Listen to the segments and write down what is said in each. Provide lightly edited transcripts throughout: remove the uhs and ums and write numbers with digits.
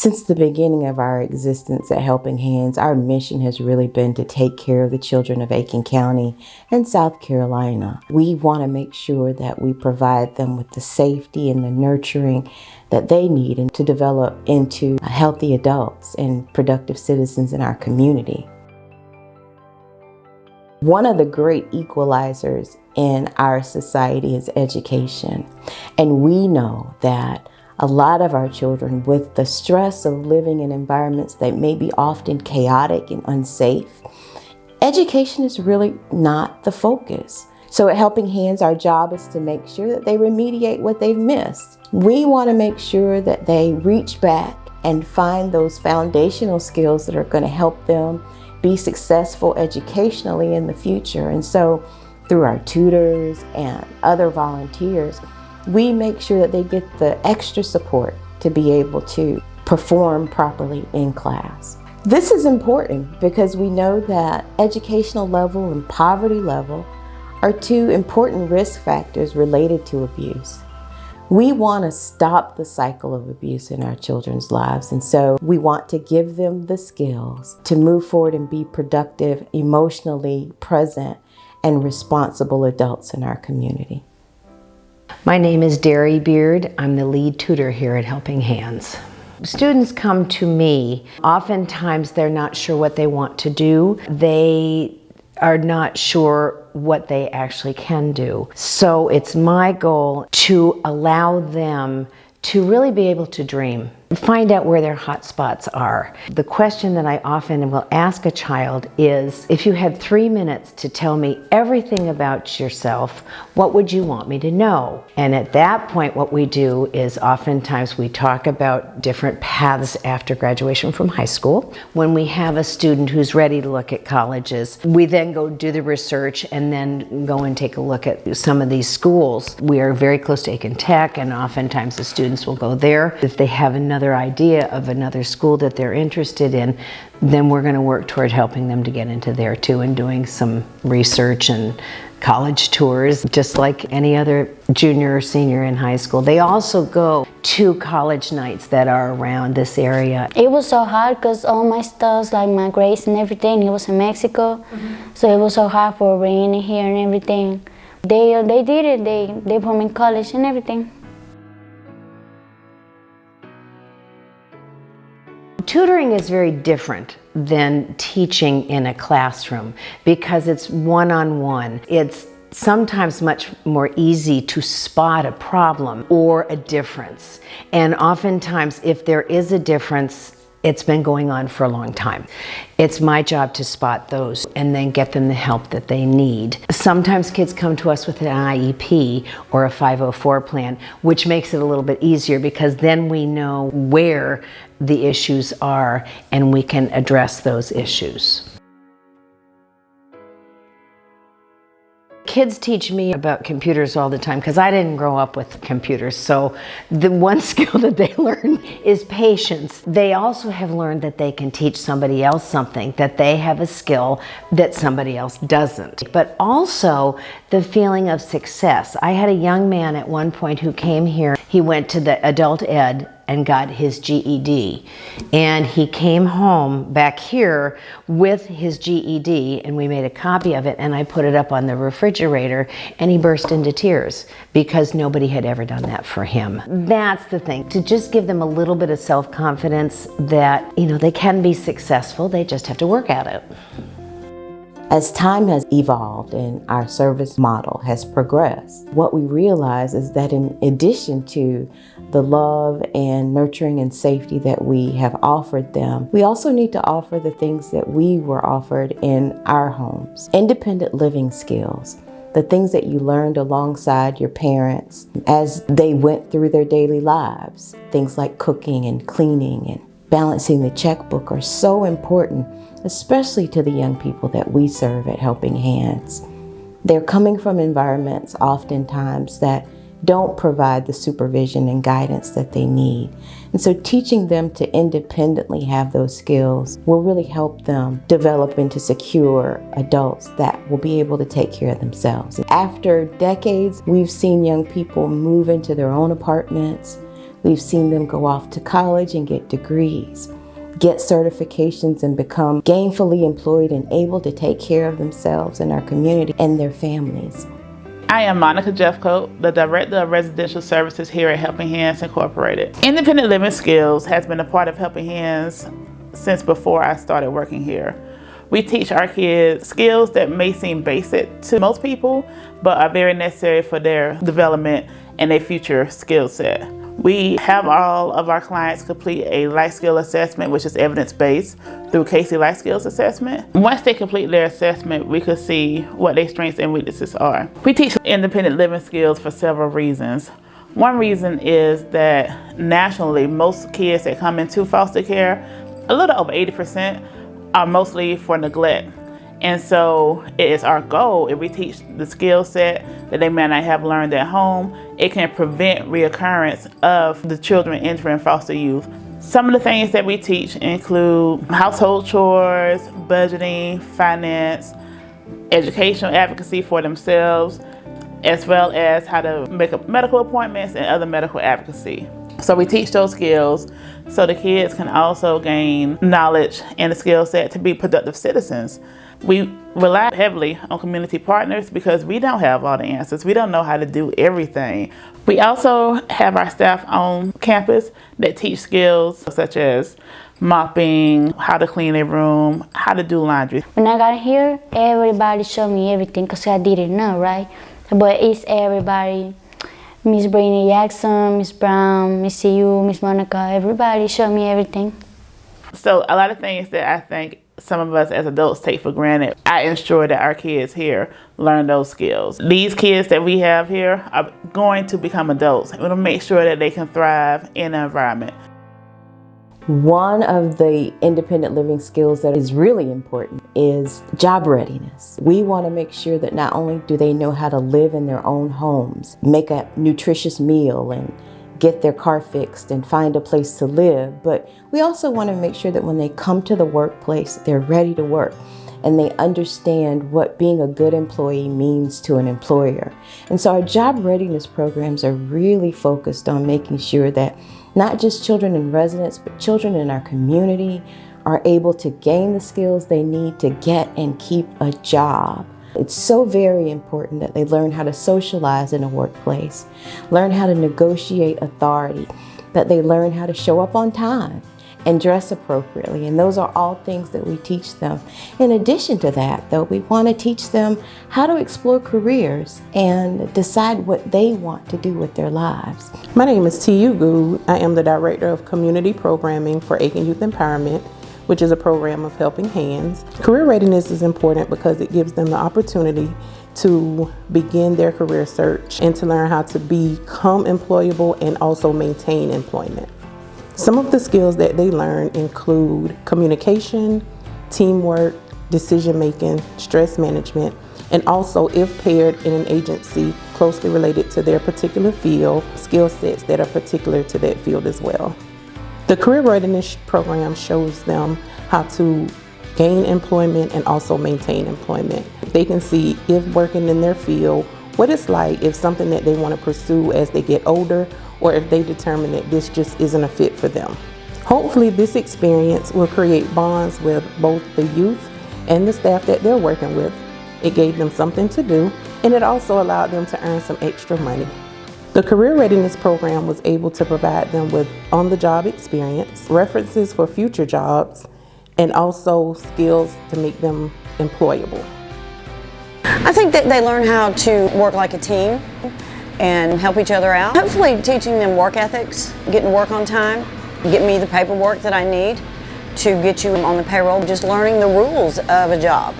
Since the beginning of our existence at Helping Hands, our mission has really been to take care of the children of Aiken County and South Carolina. We want to make sure that we provide them with the safety and the nurturing that they need and to develop into healthy adults and productive citizens in our community. One of the great equalizers in our society is education. And we know that a lot of our children, with the stress of living in environments that may be often chaotic and unsafe, education is really not the focus. So at Helping Hands, our job is to make sure that they remediate what they've missed. We want to make sure that they reach back and find those foundational skills that are going to help them be successful educationally in the future. And so through our tutors and other volunteers, we make sure that they get the extra support to be able to perform properly in class. This is important because we know that educational level and poverty level are two important risk factors related to abuse. We want to stop the cycle of abuse in our children's lives, and so we want to give them the skills to move forward and be productive, emotionally present, and responsible adults in our community. My name is Derry Beard. I'm the lead tutor here at Helping Hands. Students come to me. Oftentimes they're not sure what they want to do. They are not sure what they actually can do. So it's my goal to allow them to really be able to dream, find out where their hot spots are. The question that I often will ask a child is, if you had 3 minutes to tell me everything about yourself, what would you want me to know? And at that point, what we do is oftentimes we talk about different paths after graduation from high school. When we have a student who's ready to look at colleges, we then go do the research and then go and take a look at some of these schools. We are very close to Aiken Tech, and oftentimes the students will go there. If they have another idea of another school that they're interested in, then we're going to work toward helping them to get into there too, and doing some research and college tours, just like any other junior or senior in high school. They also go to college nights that are around this area. It was so hard because all my stuff, like my grades and everything, it was in Mexico. So it was so hard for bringing it here and everything. They did it. They put me in college and everything. Tutoring is very different than teaching in a classroom because it's one-on-one. It's sometimes much more easy to spot a problem or a difference. And oftentimes, if there is a difference, it's been going on for a long time. It's my job to spot those and then get them the help that they need. Sometimes kids come to us with an IEP or a 504 plan, which makes it a little bit easier because then we know where the issues are and we can address those issues. Kids teach me about computers all the time because I didn't grow up with computers. So the one skill that they learn is patience. They also have learned that they can teach somebody else something, that they have a skill that somebody else doesn't. But also the feeling of success. I had a young man at one point who came here. He went to the adult ed and got his GED. And he came home back here with his GED, and we made a copy of it, and I put it up on the refrigerator, and he burst into tears because nobody had ever done that for him. That's the thing, to just give them a little bit of self-confidence that, you know, they can be successful, they just have to work at it. As time has evolved and our service model has progressed, what we realize is that in addition to the love and nurturing and safety that we have offered them, we also need to offer the things that we were offered in our homes. Independent living skills, the things that you learned alongside your parents as they went through their daily lives. Things like cooking and cleaning and balancing the checkbook are so important, especially to the young people that we serve at Helping Hands. They're coming from environments oftentimes that don't provide the supervision and guidance that they need. And so teaching them to independently have those skills will really help them develop into secure adults that will be able to take care of themselves. After decades, we've seen young people move into their own apartments, We've seen them go off to college and get degrees, get certifications, and become gainfully employed and able to take care of themselves and our community and their families. I am Monica Jeffcoat, the Director of Residential Services here at Helping Hands Incorporated. Independent living skills has been a part of Helping Hands since before I started working here. We teach our kids skills that may seem basic to most people, but are very necessary for their development and their future skill set. We have all of our clients complete a life skill assessment, which is evidence-based, through Casey Life Skills Assessment. Once they complete their assessment, we could see what their strengths and weaknesses are. We teach independent living skills for several reasons. One reason is that nationally, most kids that come into foster care, a little over 80%, are mostly for neglect. And so it is our goal, if we teach the skill set that they may not have learned at home, it can prevent reoccurrence of the children entering foster youth. Some of the things that we teach include household chores, budgeting, finance, educational advocacy for themselves, as well as how to make up medical appointments and other medical advocacy. So we teach those skills so the kids can also gain knowledge and the skill set to be productive citizens. We rely heavily on community partners because we don't have all the answers. We don't know how to do everything. We also have our staff on campus that teach skills such as mopping, how to clean a room, how to do laundry. When I got here, everybody showed me everything because I didn't know, right? But it's everybody. Miss Brittany Jackson, Miss Brown, Miss CU, Miss Monica, everybody showed me everything. So a lot of things that I think some of us as adults take for granted, I ensure that our kids here learn those skills. These kids that we have here are going to become adults. We want to make sure that they can thrive in the environment. One of the independent living skills that is really important is job readiness. We want to make sure that not only do they know how to live in their own homes, make a nutritious meal and get their car fixed and find a place to live, but we also want to make sure that when they come to the workplace, they're ready to work and they understand what being a good employee means to an employer. And so our job readiness programs are really focused on making sure that not just children in residence, but children in our community are able to gain the skills they need to get and keep a job. It's so very important that they learn how to socialize in a workplace, learn how to negotiate authority, that they learn how to show up on time and dress appropriately. And those are all things that we teach them. In addition to that, though, we want to teach them how to explore careers and decide what they want to do with their lives. My name is T.U. Gould. I am the Director of Community Programming for Aiken Youth Empowerment, which is a program of Helping Hands. Career readiness is important because it gives them the opportunity to begin their career search and to learn how to become employable and also maintain employment. Some of the skills that they learn include communication, teamwork, decision making, stress management, and also, if paired in an agency closely related to their particular field, skill sets that are particular to that field as well. The Career Readiness Program shows them how to gain employment and also maintain employment. They can see, if working in their field, what it's like if something that they want to pursue as they get older, or if they determine that this just isn't a fit for them. Hopefully this experience will create bonds with both the youth and the staff that they're working with. It gave them something to do, and it also allowed them to earn some extra money. The Career Readiness Program was able to provide them with on-the-job experience, references for future jobs, and also skills to make them employable. I think that they learn how to work like a team and help each other out. Hopefully teaching them work ethics, getting to work on time, getting me the paperwork that I need to get you on the payroll, just learning the rules of a job.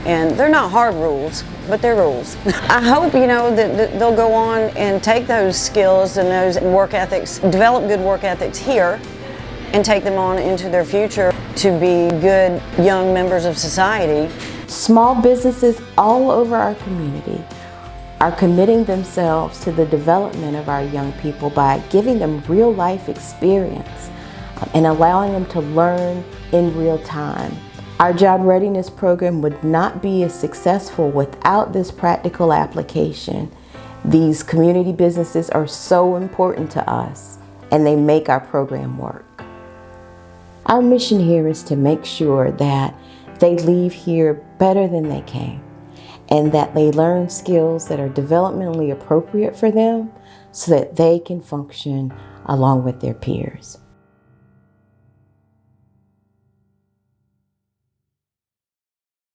And they're not hard rules, but they're rules. I hope, that they'll go on and take those skills and those work ethics, develop good work ethics here, and take them on into their future to be good young members of society. Small businesses all over our community are committing themselves to the development of our young people by giving them real life experience and allowing them to learn in real time. Our job readiness program would not be as successful without this practical application. These community businesses are so important to us, and they make our program work. Our mission here is to make sure that they leave here better than they came, and that they learn skills that are developmentally appropriate for them so that they can function along with their peers.